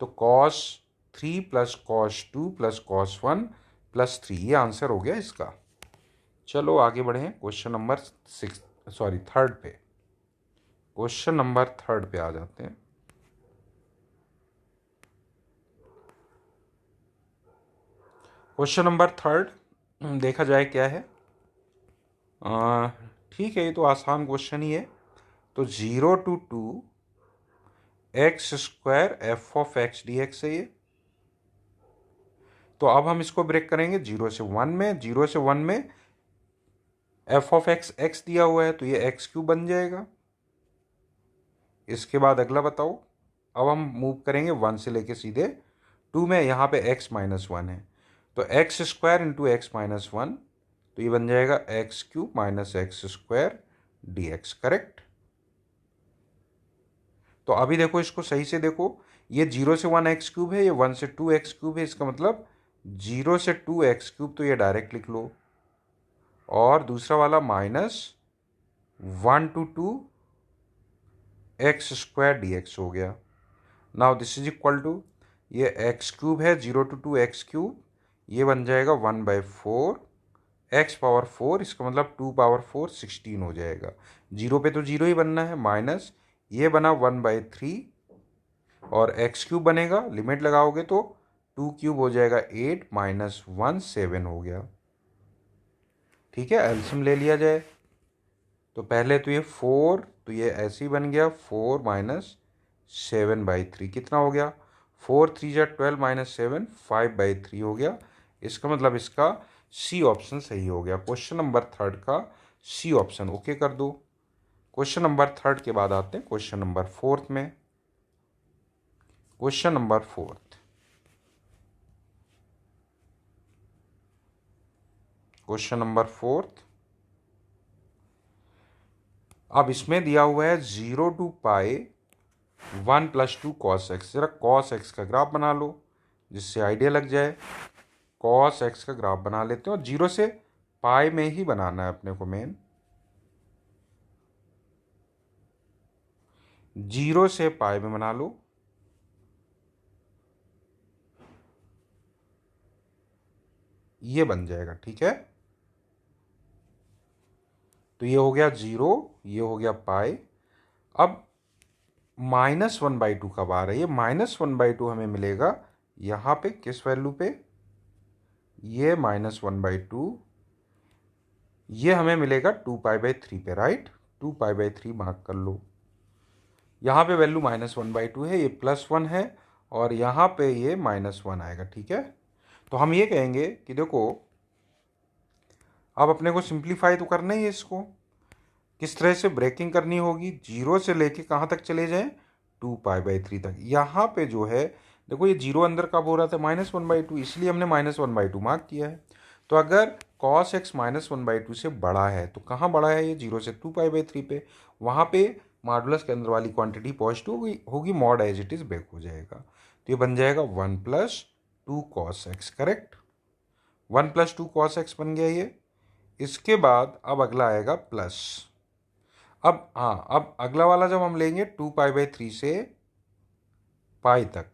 तो cos 3 plus cos 2 plus cos 1 plus 3, ये आंसर हो गया इसका। चलो आगे बढ़ें क्वेश्चन नंबर 3 पे, क्वेश्चन नंबर 3 पे आ जाते हैं। क्वेश्चन नंबर 3 देखा जाए क्या है, ठीक है ये तो आसान क्वेश्चन ही है। तो 0 to 2 x² f(x) dx है ये। तो अब हम इसको ब्रेक करेंगे 0 से 1 में, 0 से 1 में f(x) x दिया हुआ है तो ये x³ बन जाएगा। इसके बाद अगला बताओ, अब हम मूव करेंगे 1 से लेके सीधे 2 में, यहाँ पे x-1 है, तो x² इंटू x-1, तो ये बन जाएगा x³ minus x² dx, correct. तो अभी देखो इसको सही से देखो, ये 0 से 1 x³ है, ये 1 से 2 x³ है, इसका मतलब 0 से 2 x³, तो ये डायरेक्ट लिख लो। और दूसरा वाला -1 to 2 x² dx हो गया। Now this is equal to, ये x³ है, 0 to 2 x³, ये बन जाएगा 1/4 x⁴, इसका मतलब 2⁴ 16 हो जाएगा। 0 पे तो 0 ही बनना है, माइनस ये बना 1/3 और x³ बनेगा, लिमिट लगाओगे तो 2³ हो जाएगा 8 माइनस 1 7 हो गया। ठीक है, एल्सियम ले लिया जाए, तो पहले तो ये 4, तो ये ऐसे ही बन गया 4 माइनस 7/3, कितना हो गया, 4 3 जा 12 माइनस 7 5/3 हो गया। इसका मतलब इसका सी ऑप्शन सही हो गया। क्वेश्चन नंबर 3 का सी ऑप्शन ओके कर दो। क्वेश्चन नंबर 3 के बाद आते हैं क्वेश्चन नंबर 4 में। क्वेश्चन नंबर 4, क्वेश्चन नंबर 4, अब इसमें दिया हुआ है 0 to पाई 1 + 2 cos x। जरा cos x का ग्राफ बना लो जिससे आइडिया लग जाए। cos x का ग्राफ बना लेते हो, 0 से पाई में ही बनाना है अपने को मेन, 0 से पाई में बना लो। ये बन जाएगा, ठीक है। तो ये हो गया 0, ये हो गया पाई। अब -1/2 कब आ रहा है? ये -1/2 हमें मिलेगा यहाँ पे, किस वैल्यू पे? ये -1/2 ये हमें मिलेगा 2π/3 पे, राइट। 2π/3 मार्क कर लो। यहाँ पे वैल्यू -1/2 है, ये +1 है, और यहाँ पे ये -1 आएगा, ठीक है। तो हम ये कहेंगे कि देखो, अब अपने को सिंप्लीफाई तो करना ही है इसको। किस तरह से ब्रेकिंग करनी होगी? 0 से लेके कहाँ तक चले जाएं? 2π/3 तक। यहाँ पे जो है देखो, ये 0 अंदर कब हो रहा था? -1/2, इसलिए हमने -1/2 मार्क किया है। तो अगर cos x -1/2 से बड़ा है तो कहाँ बड़ा है? ये 0 से 2π/3 पे। वहाँ पे मॉडुलस के अंदर वाली क्वांटिटी पॉजिटिव होगी, mod as it is break हो जाएगा। तो ये बन जाएगा 1 + 2 cos x, correct. 1 + 2 cos x बन गया ये। इसके बाद अब अगला आएगा प्लस। अब हाँ, अब अगला वाला जब हम लेंगे 2π/3 से पाई तक,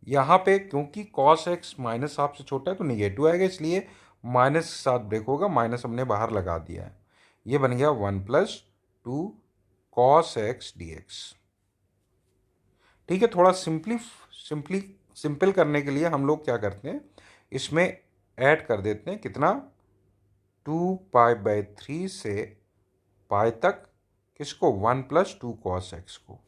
यहाँ पे क्योंकि cos x -हाफ से छोटा है तो निगेटिव आएगा, इसलिए माइनस के साथ ब्रेक होगा, माइनस हमने बाहर लगा दिया है। ये बन गया 1 + 2 cos x dx। ठीक है, थोड़ा सिंपल करने के लिए हम लोग क्या करते हैं, इसमें ऐड कर देते हैं कितना? 2π/3 से पाई तक, किसको? 1 + 2 cos x को,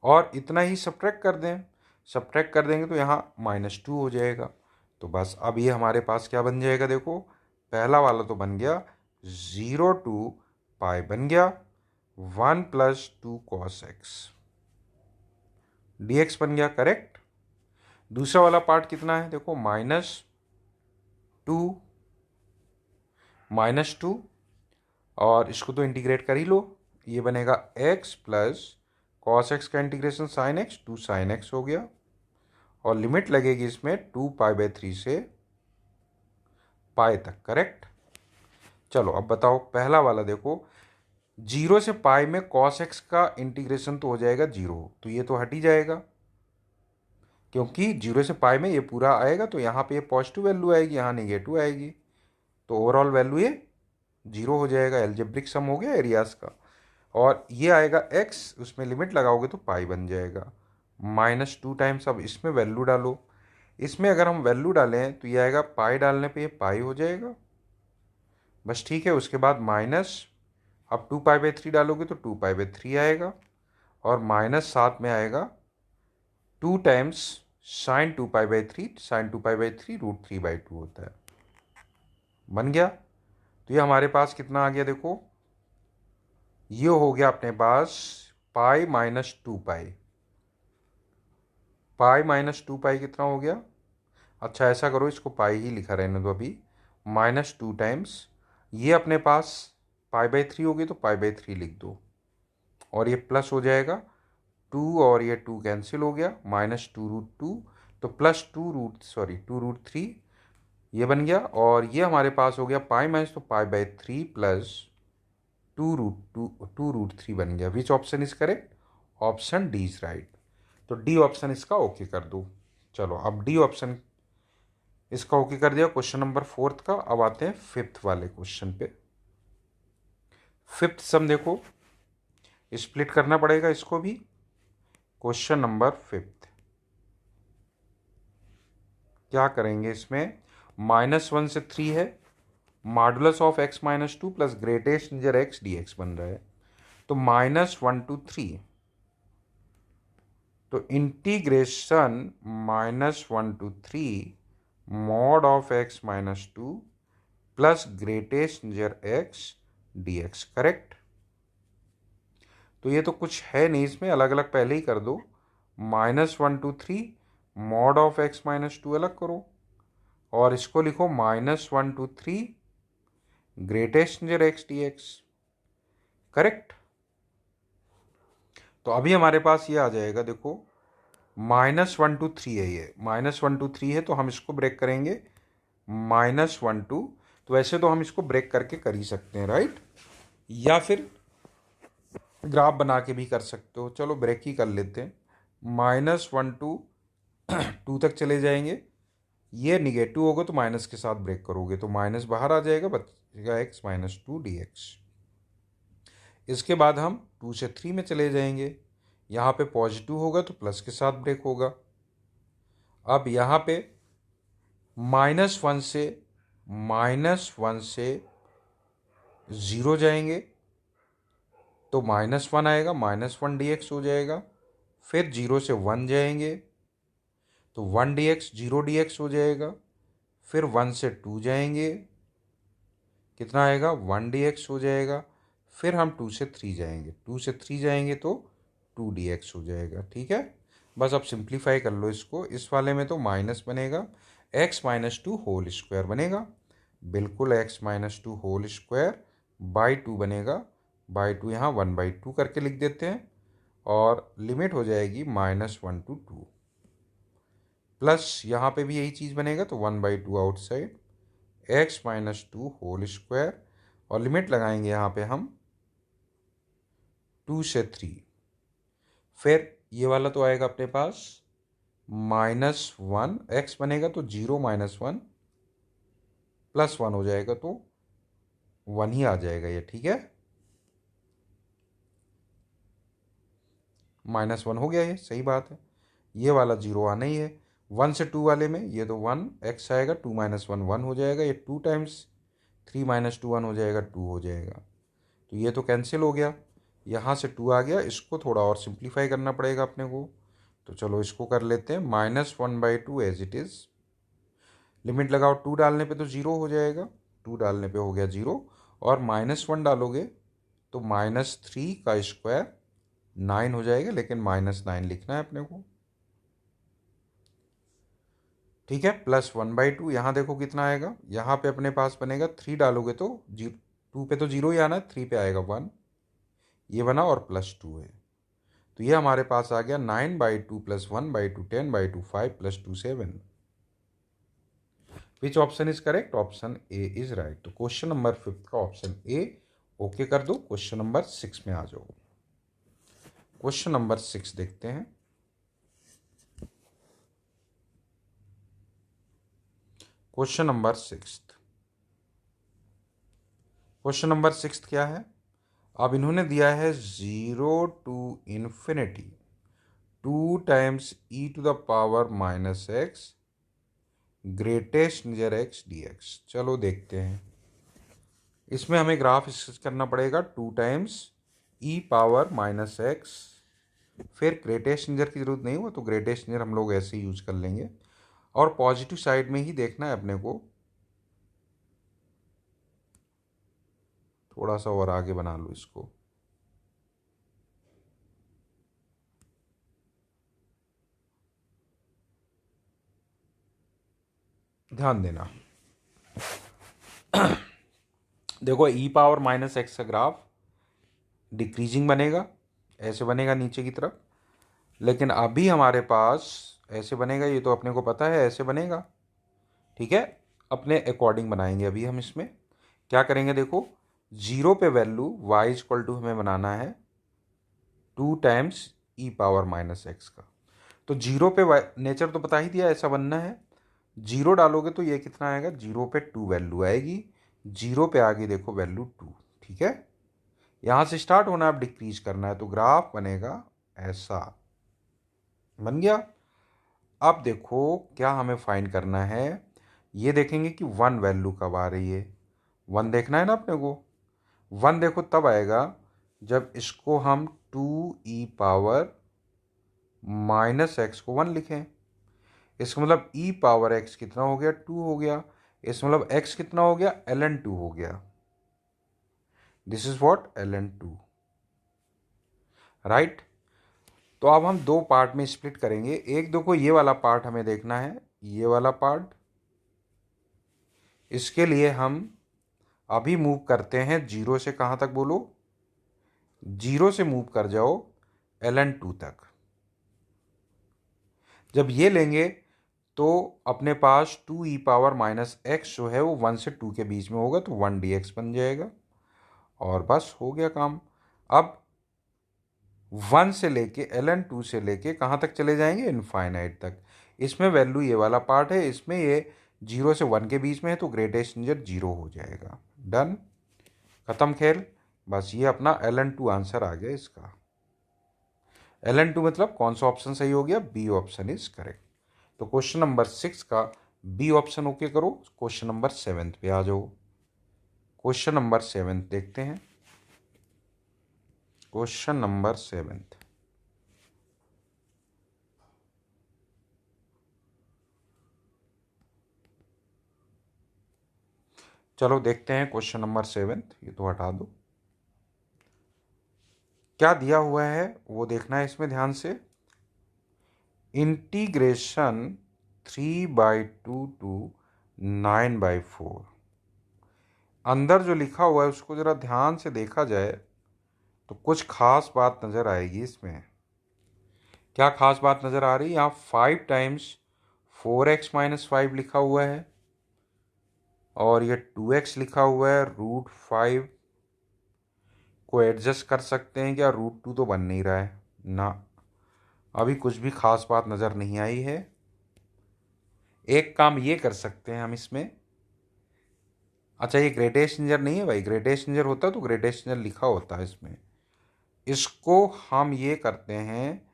और इतना ही सब्ट्रैक्ट कर दें। सब्ट्रैक्ट कर देंगे तो यहाँ -2 हो जाएगा। तो बस अब ये हमारे पास क्या बन जाएगा? देखो, पहला वाला तो बन गया 0 to पाई, बन गया 1 + 2 cos x dx बन गया, करेक्ट। दूसरा वाला पार्ट कितना है? देखो, -2 और इसको तो इंटीग्रेट कर ही लो। ये बनेगा x + cos x का integration sin x, 2 sin x हो गया, और लिमिट लगेगी इसमें 2π/3 से पाई तक, करेक्ट। चलो अब बताओ, पहला वाला देखो, 0 से पाई में cos x का इंटीग्रेशन तो हो जाएगा 0, तो ये तो हट ही जाएगा, क्योंकि 0 से पाई में ये पूरा आएगा, तो यहाँ पे ये पॉजिटिव वैल्यू आएगी, यहाँ नेगेटिव आएगी, तो ओवरऑल वैल्यू ये 0 हो जाएगा। एल्जेब्रिक सम हो गया एरियाज का। और ये आएगा x, उसमें लिमिट लगाओगे तो पाई बन जाएगा, -2 टाइम्स। अब इसमें वैल्यू डालो, इसमें अगर हम वैल्यू डालें तो ये आएगा, पाई डालने पे ये पाई हो जाएगा, बस ठीक है। उसके बाद माइनस, अब 2π/3 डालोगे तो 2π/3 आएगा, और माइनस साथ में आएगा 2 टाइम्स sin 2π/3, sin 2π/3 √3/2 होता है, बन गया। तो ये हमारे पास कितना आ गया? देखो, ये हो गया अपने पास पाई -2π। पाई -2π कितना हो गया? अच्छा, ऐसा करो, इसको पाई ही लिखा रहने दो अभी। -2 टाइम्स, ये अपने पास π/3 होगी तो π/3 लिख दो, और ये प्लस हो जाएगा 2, और ये 2 कैंसिल हो गया, -2√2, तो +2√3 ये बन गया। और ये हमारे पास हो गया पाई माइनस, तो π/3 + 2√3 बन गया। Which option is correct? Option D is right. तो डी ऑप्शन इसका ओके कर दो। चलो, अब डी ऑप्शन इसका ओके कर दिया क्वेश्चन नंबर 4 का। अब आते हैं 5th वाले क्वेश्चन पे। 5th सम देखो, स्प्लिट करना पड़ेगा इसको भी। क्वेश्चन नंबर 5th क्या करेंगे? इसमें -1 से 3 है, modulus of x -2 + greatest integer x dx बन रहा है। तो -1 to 3, तो integration -1 to 3 mod of x -2 + greatest integer x dx, correct. तो ये तो कुछ है नहीं इसमें, अलग अलग पहले ही कर दो। -1 to 3 mod of x -2 अलग करो, और इसको लिखो -1 to 3 greatest integer x dx, correct. तो अभी हमारे पास ये आ जाएगा, देखो, -1 to 3 है, ये -1 to 3 है, तो हम इसको ब्रेक करेंगे -1 to, तो वैसे तो हम इसको ब्रेक करके कर ही सकते हैं, राइट, या फिर ग्राफ बना के भी कर सकते हो। चलो ब्रेक ही कर लेते हैं। -1 to 2 तक चले जाएंगे, ये निगेटिव होगा तो माइनस के साथ ब्रेक करोगे तो माइनस बाहर आ जाएगा, बचेगा x -2 dx। इसके बाद हम 2 से 3 में चले जाएंगे। यहाँ पे पॉजिटिव होगा तो प्लस के साथ ब्रेक होगा। अब यहाँ पे -1 से 0 जाएंगे तो -1 आएगा, -1 dx हो जाएगा। फिर 0 से 1 जाएंगे तो 1 dx 0 dx हो जाएगा। फिर 1 से 2 जाएंगे, कितना आएगा 1 dx हो जाएगा। फिर हम 2 से 3 जाएंगे, 2 से 3 जाएंगे तो 2 dx हो जाएगा। ठीक है, बस अब सिंप्लीफाई कर लो इसको। इस वाले में तो माइनस बनेगा, x - 2 होल स्क्वायर बनेगा, बिल्कुल x - 2 होल स्क्वायर बाई 2 बनेगा। बाई 2 यहाँ 1/2 करके लिख देते हैं और लिमिट हो जाएगी -1 to 2। प्लस यहाँ पे भी यही चीज़ बनेगा तो 1/2 आउटसाइड x - 2 होल स्क्वायर और लिमिट लगाएंगे यहाँ पे हम 2 से 3। फिर ये वाला तो आएगा अपने पास -1, x बनेगा तो 0 - 1 +1 हो जाएगा तो 1 ही आ जाएगा ये। ठीक है, -1 हो गया, ये सही बात है। ये वाला 0 आना ही है। 1 से 2 वाले में ये तो 1 x आएगा, 2 - 1 1 हो जाएगा। ये 2 टाइम्स 3 - 2 1 हो जाएगा, 2 हो जाएगा। तो ये तो कैंसिल हो गया, यहाँ से 2 आ गया। इसको थोड़ा और सिंप्लीफाई करना पड़ेगा अपने को, तो चलो इसको कर लेते हैं। -1/2 एज इट इज़, लिमिट लगाओ, 2 डालने पे तो 0 हो जाएगा, 2 डालने पे हो गया 0। और -1 डालोगे तो -3 का स्क्वायर 9 हो जाएगा, लेकिन -9 लिखना है अपने को। ठीक है, +1/2 यहाँ देखो कितना आएगा, यहाँ पे अपने पास बनेगा 3 डालोगे तो 2 पे तो 0 ही आना है, 3 पे आएगा 1, ये बना और +2 है। तो ये हमारे पास आ गया 9/2 + 1/2 10/2 5 + 2 7। Which option is correct? Option A is right. तो क्वेश्चन नंबर 5 का ऑप्शन ए ओके कर दो। क्वेश्चन नंबर 6 में आ जाओ। क्वेश्चन नंबर 6 देखते हैं। क्वेश्चन नंबर 6, क्वेश्चन नंबर 6 क्या है? अब इन्होंने दिया है 0 to ∞ 2 times e⁻⁻x greatest near x dx। चलो देखते हैं, इसमें हमें ग्राफ स्केच करना पड़ेगा। 2 टाइम्स e⁻⁻x, फिर ग्रेटेस्ट नियर की जरूरत नहीं हो तो ग्रेटेस्ट नियर हम लोग ऐसे ही यूज कर लेंगे, और पॉजिटिव साइड में ही देखना है अपने को। थोड़ा सा और आगे बना लो इसको। ध्यान देना, देखो e⁻⁻x का ग्राफ डिक्रीजिंग बनेगा, ऐसे बनेगा नीचे की तरफ। लेकिन अभी हमारे पास ऐसे बनेगा, ये तो अपने को पता है ऐसे बनेगा। ठीक है, अपने अकॉर्डिंग बनाएंगे अभी हम। इसमें क्या करेंगे, देखो 0 पे वैल्यू y = हमें बनाना है 2 टाइम्स e⁻⁻x का। तो 0 पे नेचर तो बता ही दिया, ऐसा बनना है। 0 डालोगे तो ये कितना आएगा, 0 पे 2 वैल्यू आएगी, 0 पे आगे देखो वैल्यू 2। ठीक है, यहाँ से स्टार्ट होना, अब डिक्रीज करना है, तो ग्राफ बनेगा ऐसा, बन गया। अब देखो क्या हमें फाइंड करना है, ये देखेंगे कि 1 वैल्यू कब आ रही है। 1 देखना है ना अपने को। 1 देखो तब आएगा जब इसको हम 2e⁻⁻x को 1 लिखें। इसका मतलब e⁻x कितना हो गया, 2 हो गया। इसका मतलब x कितना हो गया, ln2 हो गया। This is what, ln2, right. तो अब हम 2 पार्ट में स्प्लिट करेंगे। एक देखो ये वाला पार्ट हमें देखना है, ये वाला पार्ट। इसके लिए हम अभी मूव करते हैं 0 से कहाँ तक बोलो, 0 से मूव कर जाओ ln2 तक। जब ये लेंगे तो अपने पास 2e⁻⁻x जो है वो 1 से 2 के बीच में होगा, तो 1 dx बन जाएगा, और बस हो गया काम। अब 1 से लेके ln2 से लेके कहाँ तक चले जाएंगे, इनफाइनाइट तक। इसमें वैल्यू ये वाला पार्ट है, इसमें ये 0 से 1 के बीच में है, तो ग्रेटेस्ट नियर 0 हो जाएगा। डन, खत्म खेल। बस ये अपना LN2 आंसर आ गया इसका। LN2 मतलब कौन सा ऑप्शन सही हो गया? B option is correct. तो क्वेश्चन नंबर 6 का बी ऑप्शन ओके करो। क्वेश्चन नंबर 7 पे आ जाओ। क्वेश्चन नंबर 7 देखते हैं। क्वेश्चन नंबर 7, चलो देखते हैं क्वेश्चन नंबर 7। ये तो हटा दो। क्या दिया हुआ है वो देखना है इसमें ध्यान से। Integration 3/2 to 9/4। अंदर जो लिखा हुआ है उसको जरा ध्यान से देखा जाए तो कुछ खास बात नजर आएगी इसमें। क्या खास बात नजर आ रही है? यहाँ 5 टाइम्स 4x-5 लिखा हुआ है और ये 2x लिखा हुआ है। √5 को एडजस्ट कर सकते हैं क्या? √2 तो बन नहीं रहा है ना। अभी कुछ भी खास बात नज़र नहीं आई है। एक काम ये कर सकते हैं हम इसमें। अच्छा, ये ग्रेटेस्ट इंजर नहीं है भाई। ग्रेटेस्ट इंजर होता तो ग्रेटेस्ट इंजर लिखा होता है इसमें। इसको हम ये करते हैं,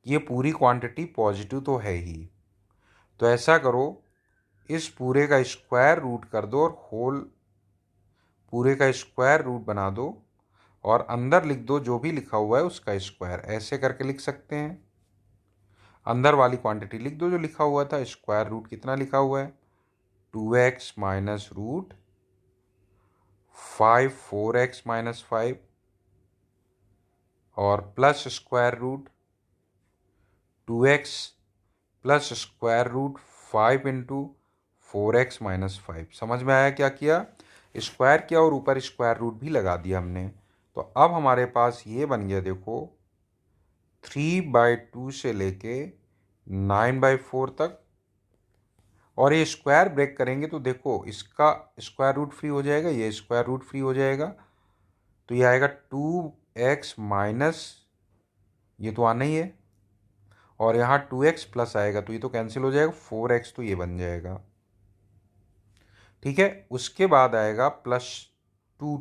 ये पूरी क्वांटिटी पॉजिटिव तो है ही, तो ऐसा करो इस पूरे का स्क्वायर रूट कर दो और होल पूरे का स्क्वायर रूट बना दो और अंदर लिख दो जो भी लिखा हुआ है उसका स्क्वायर। ऐसे करके लिख सकते हैं। अंदर वाली क्वांटिटी लिख दो जो लिखा हुआ था। स्क्वायर रूट कितना लिखा हुआ है? 2x माइनस रूट 5 4x-5 और plus square root 2x plus square root 5 into 4x-5। समझ में आया क्या किया? स्क्वायर किया और ऊपर स्क्वायर रूट भी लगा दिया हमने। तो अब हमारे पास ये बन गया, देखो 3/2 से लेके 9/4 तक। और ये स्क्वायर ब्रेक करेंगे तो देखो इसका स्क्वायर रूट फ्री हो जाएगा, ये स्क्वायर रूट फ्री हो जाएगा। तो ये आएगा 2x माइनस, ये तो आना ही है, और यहाँ 2x प्लस आएगा तो ये तो कैंसिल हो जाएगा। 4x तो ये बन जाएगा। ठीक है, उसके बाद आएगा प्लस 2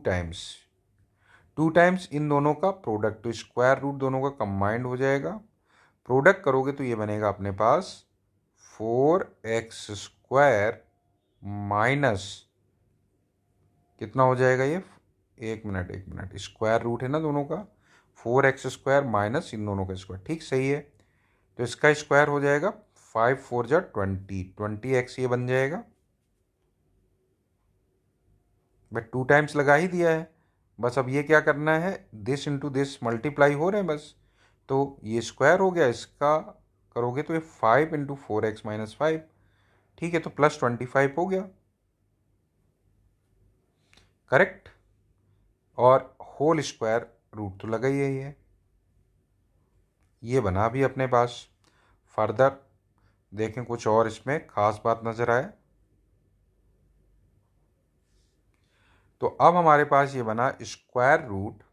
टाइम्स इन दोनों का प्रोडक्ट, तो स्क्वायर रूट दोनों का कंबाइंड हो जाएगा। प्रोडक्ट करोगे तो ये बनेगा अपने पास 4x² माइनस कितना हो जाएगा ये? एक मिनट, स्क्वायर रूट है ना दोनों का। 4x² माइनस इन दोनों का स्क्वायर। ठीक, सही है। तो इसका स्क्वायर हो जाएगा 5 4 जा 20x ये बन जाएगा। मैं 2 टाइम्स लगा ही दिया है। बस अब ये क्या करना है, दिस इंटू दिस मल्टीप्लाई हो रहे हैं बस। तो ये स्क्वायर हो गया, इसका करोगे तो ये 5 इंटू 4x-5। ठीक है, तो प्लस 25 हो गया। करेक्ट। और होल स्क्वायर रूट तो लगा ही है। ये बना भी अपने पास। फर्दर देखें कुछ और इसमें खास बात नजर आए तो अब हमारे पास ये बना स्क्वायर रूट।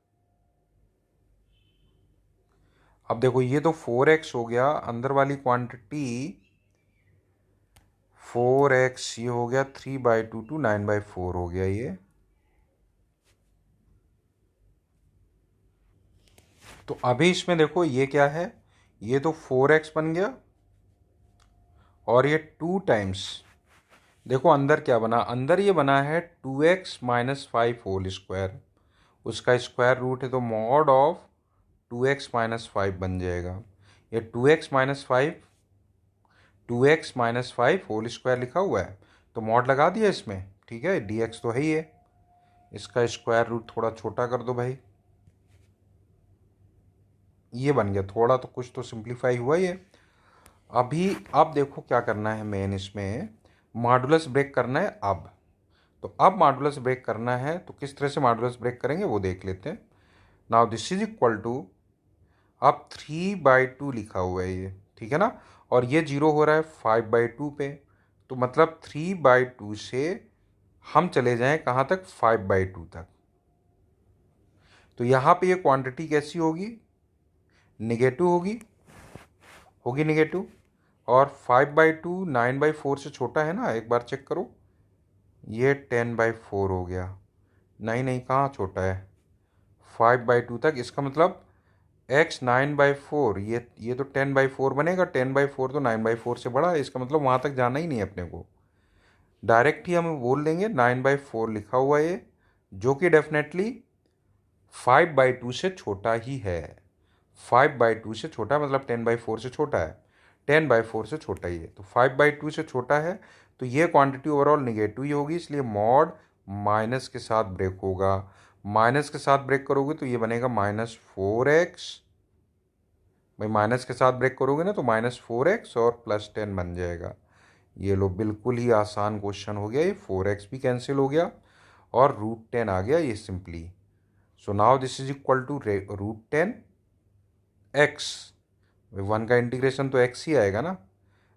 अब देखो ये तो 4x हो गया, अंदर वाली क्वांटिटी 4x ये हो गया 3/2 टू 9/4 हो गया ये। तो अभी इसमें देखो ये क्या है, ये तो 4x बन गया और ये 2 टाइम्स, देखो अंदर क्या बना, अंदर ये बना है 2x-5 होल स्क्वायर। उसका स्क्वायर रूट है तो मॉड ऑफ 2x-5 बन जाएगा। ये 2x-5 होल स्क्वायर लिखा हुआ है तो मॉड लगा दिया इसमें। ठीक है, dx तो है ही है। इसका स्क्वायर रूट थोड़ा छोटा कर दो भाई, ये बन गया। थोड़ा तो कुछ तो सिंप्लीफाई हुआ ही है। अभी अब देखो क्या करना है मेन, इसमें मॉडुलस ब्रेक करना है अब। तो अब मॉडुलस ब्रेक करना है तो किस तरह से मॉडुलस ब्रेक करेंगे वो देख लेते हैं। Now this is equal to, अब 3/2 लिखा हुआ है ये, ठीक है ना, और ये 0 हो रहा है 5/2 पे। तो मतलब 3/2 से हम चले जाएं कहाँ तक? 5/2 तक। तो यहाँ पे ये क्वांटिटी कैसी होगी? निगेटिव होगी निगेटिव। और 5/2 9/4 से छोटा है ना, एक बार चेक करो। ये 10/4 हो गया। नहीं नहीं, कहाँ छोटा है? 5/2 तक, इसका मतलब x 9/4, ये तो 10/4 बनेगा, 10/4 तो 9/4 से बड़ा है, इसका मतलब वहाँ तक जाना ही नहीं है अपने को, डायरेक्ट ही हम बोल देंगे 9/4 लिखा हुआ है, जो कि डेफिनेटली 5/2 से छोटा ही है। 5/2 से छोटा मतलब 10/4 से छोटा है, 10/4 से छोटा ही है, तो 5/2 से छोटा है, तो ये क्वांटिटी ओवरऑल निगेटिव ही होगी, इसलिए मॉड माइनस के साथ ब्रेक होगा। माइनस के साथ ब्रेक करोगे तो ये बनेगा -4x, भाई माइनस के साथ ब्रेक करोगे ना तो -4x और +10 बन जाएगा। ये लो, बिल्कुल ही आसान क्वेश्चन हो गया, ये 4x भी कैंसिल हो गया और √10 आ गया ये simply. So now this is equal to √10 x, one का इंटीग्रेशन तो x ही आएगा ना,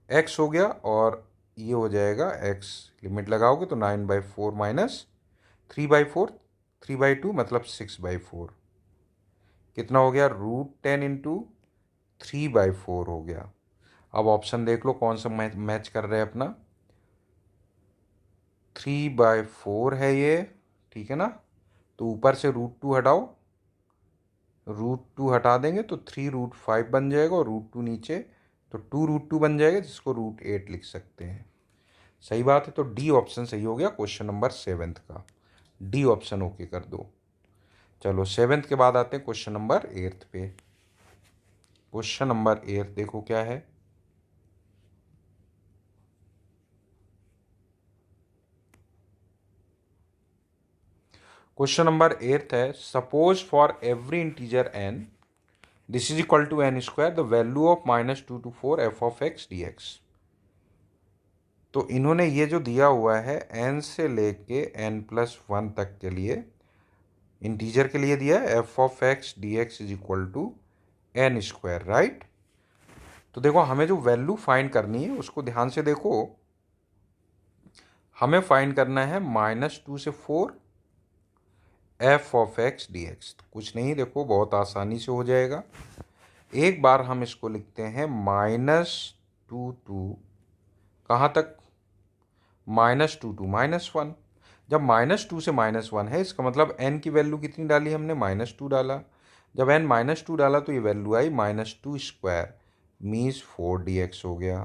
x हो गया और ये हो जाएगा x, लिमिट लगाओगे तो 9/4 माइनस 3/4, 3/2 मतलब 6/4, कितना हो गया, √10 इंटू 3/4 हो गया। अब ऑप्शन देख लो कौन सा मैच कर रहे हैं अपना, 3/4 है ये, ठीक है ना, तो ऊपर से √2 हटाओ, √2 हटा देंगे तो 3√5 बन जाएगा और √2 नीचे, तो 2√2 बन जाएगा, जिसको √8 लिख सकते हैं। सही बात है, तो डी ऑप्शन सही हो गया क्वेश्चन नंबर 7 का, डी ऑप्शन ओके कर दो। चलो 7 के बाद आते हैं क्वेश्चन नंबर 8 पे। क्वेश्चन नंबर 8 देखो क्या है, क्वेश्चन नंबर 8 है, suppose for every integer n this is equal to n², the value of -2 to 4 f(x) dx। तो इन्होंने ये जो दिया हुआ है n से लेके n+1 तक के लिए इंटीजर के लिए दिया है, f(x) dx is equal to n², right. तो देखो हमें जो वैल्यू फाइंड करनी है उसको ध्यान से देखो, हमें फाइंड करना है -2 से 4 f(x) dx। तो कुछ नहीं, देखो बहुत आसानी से हो जाएगा, एक बार हम इसको लिखते हैं -2 to कहाँ तक, -2 to -1। जब -2 से -1 है, इसका मतलब n की वैल्यू कितनी डाली हमने, -2 डाला, जब n -2 डाला तो ये वैल्यू आई -2² मीन्स 4 dx हो गया।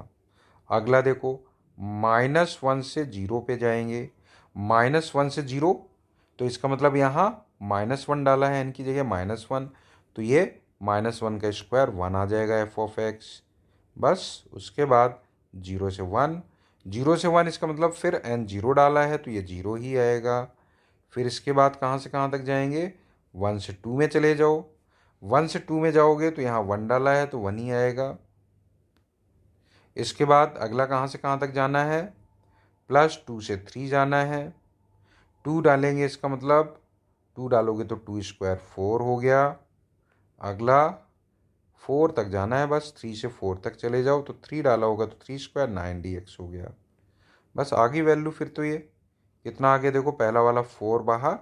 अगला देखो, -1 से 0 पे जाएंगे, -1 से 0, तो इसका मतलब यहाँ -1 डाला है n की जगह -1, तो ये -1 का स्क्वायर 1 आ जाएगा f(x). बस उसके बाद 0 से 1, 0 से 1 इसका मतलब फिर n 0 डाला है तो ये 0 ही आएगा। फिर इसके बाद कहाँ से कहाँ तक जाएंगे, 1 से 2 में चले जाओ, 1 से 2 में जाओगे तो यहाँ 1 डाला है तो 1 ही आएगा। इसके बाद अगला कहाँ से कहाँ तक जाना है, +2 से 3 जाना है, 2 डालेंगे, इसका मतलब 2 डालोगे तो 2² 4 हो गया। अगला 4 तक जाना है, बस 3 से 4 तक चले जाओ, तो 3 डाला होगा तो 3² 9 dx हो गया। बस आ गई वैल्यू, फिर तो ये कितना आ गया, देखो पहला वाला 4 बाहर,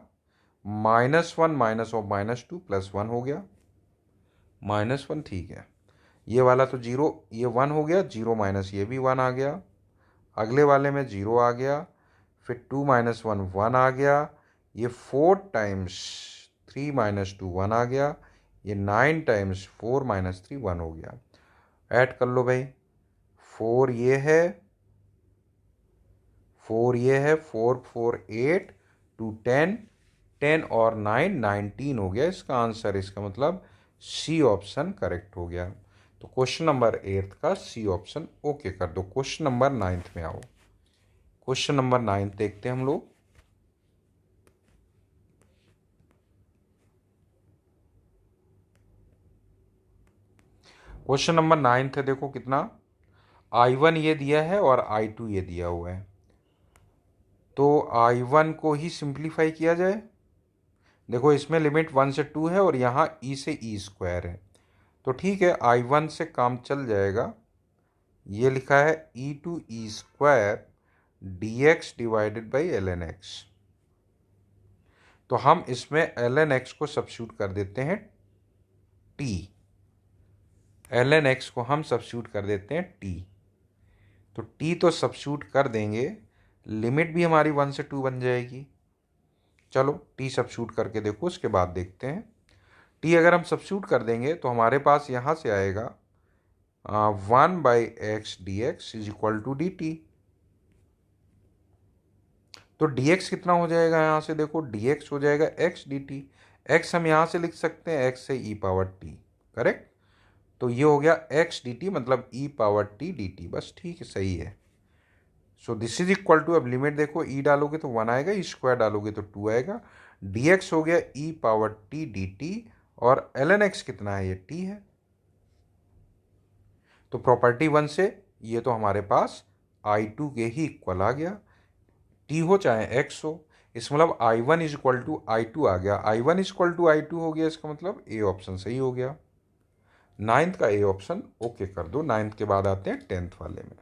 -1 माइनस ऑफ -2 +1 हो गया, -1, ठीक है। ये वाला तो 0, ये 1 हो गया, 0 माइनस ये भी 1 आ गया, अगले वाले में 0 आ गया, फिर 2 - 1 1 आ गया, ये 4 टाइम्स 3 - 2 1 आ गया, ये 9 टाइम्स 4 - 3 1 हो गया। ऐड कर लो भाई, 4 ये है, 4 ये है, 4 4 8 2 10, 10 और 9 19 हो गया इसका आंसर, इसका मतलब सी ऑप्शन करेक्ट हो गया। तो क्वेश्चन नंबर 8 का सी ऑप्शन ओके कर दो। क्वेश्चन नंबर 9 में आओ, क्वेश्चन नंबर 9 देखते हैं हम लोग। क्वेश्चन नंबर 9 है, देखो कितना, I1 ये दिया है और I2 ये दिया हुआ है, तो I1 को ही सिंप्लीफाई किया जाए। देखो इसमें लिमिट 1 से 2 है और यहाँ e से e² है, तो ठीक है I1 से काम चल जाएगा। ये लिखा है e² dx divided by ln x, तो हम इसमें ln x को सब्स्टिट्यूट कर देते हैं t, ln x को हम सब्स्टिट्यूट कर देते हैं t, तो t तो सब्स्टिट्यूट कर देंगे, लिमिट भी हमारी 1 से 2 बन जाएगी। चलो t सब्स्टिट्यूट करके देखो, उसके बाद देखते हैं। टी अगर हम सब्स्टिट्यूट कर देंगे तो हमारे पास यहाँ से आएगा 1/x dx is equal to D T. तो dx कितना हो जाएगा, यहाँ से देखो dx हो जाएगा x dt। x हम यहाँ से लिख सकते हैं x से e पावर t, करेक्ट। तो ये हो गया x dt मतलब e पावर t dt, बस ठीक है, सही है। So this is equal to, अब लिमिट देखो, e डालोगे तो 1 आएगा, e स्क्वायर डालोगे तो 2 आएगा। dx हो गया e पावर t dt और ln x कितना है, ये t है। तो प्रॉपर्टी 1 से ये तो हमारे पास I2 के ही इक्वल आ गया, t हो चाहे x हो। इस मतलब I1 is equal to I2 आ गया, I1 is equal to I2 हो गया, इसका मतलब ए ऑप्शन सही हो गया। 9th का ए ऑप्शन ओके कर दो। 9th के बाद आते हैं 10th वाले में।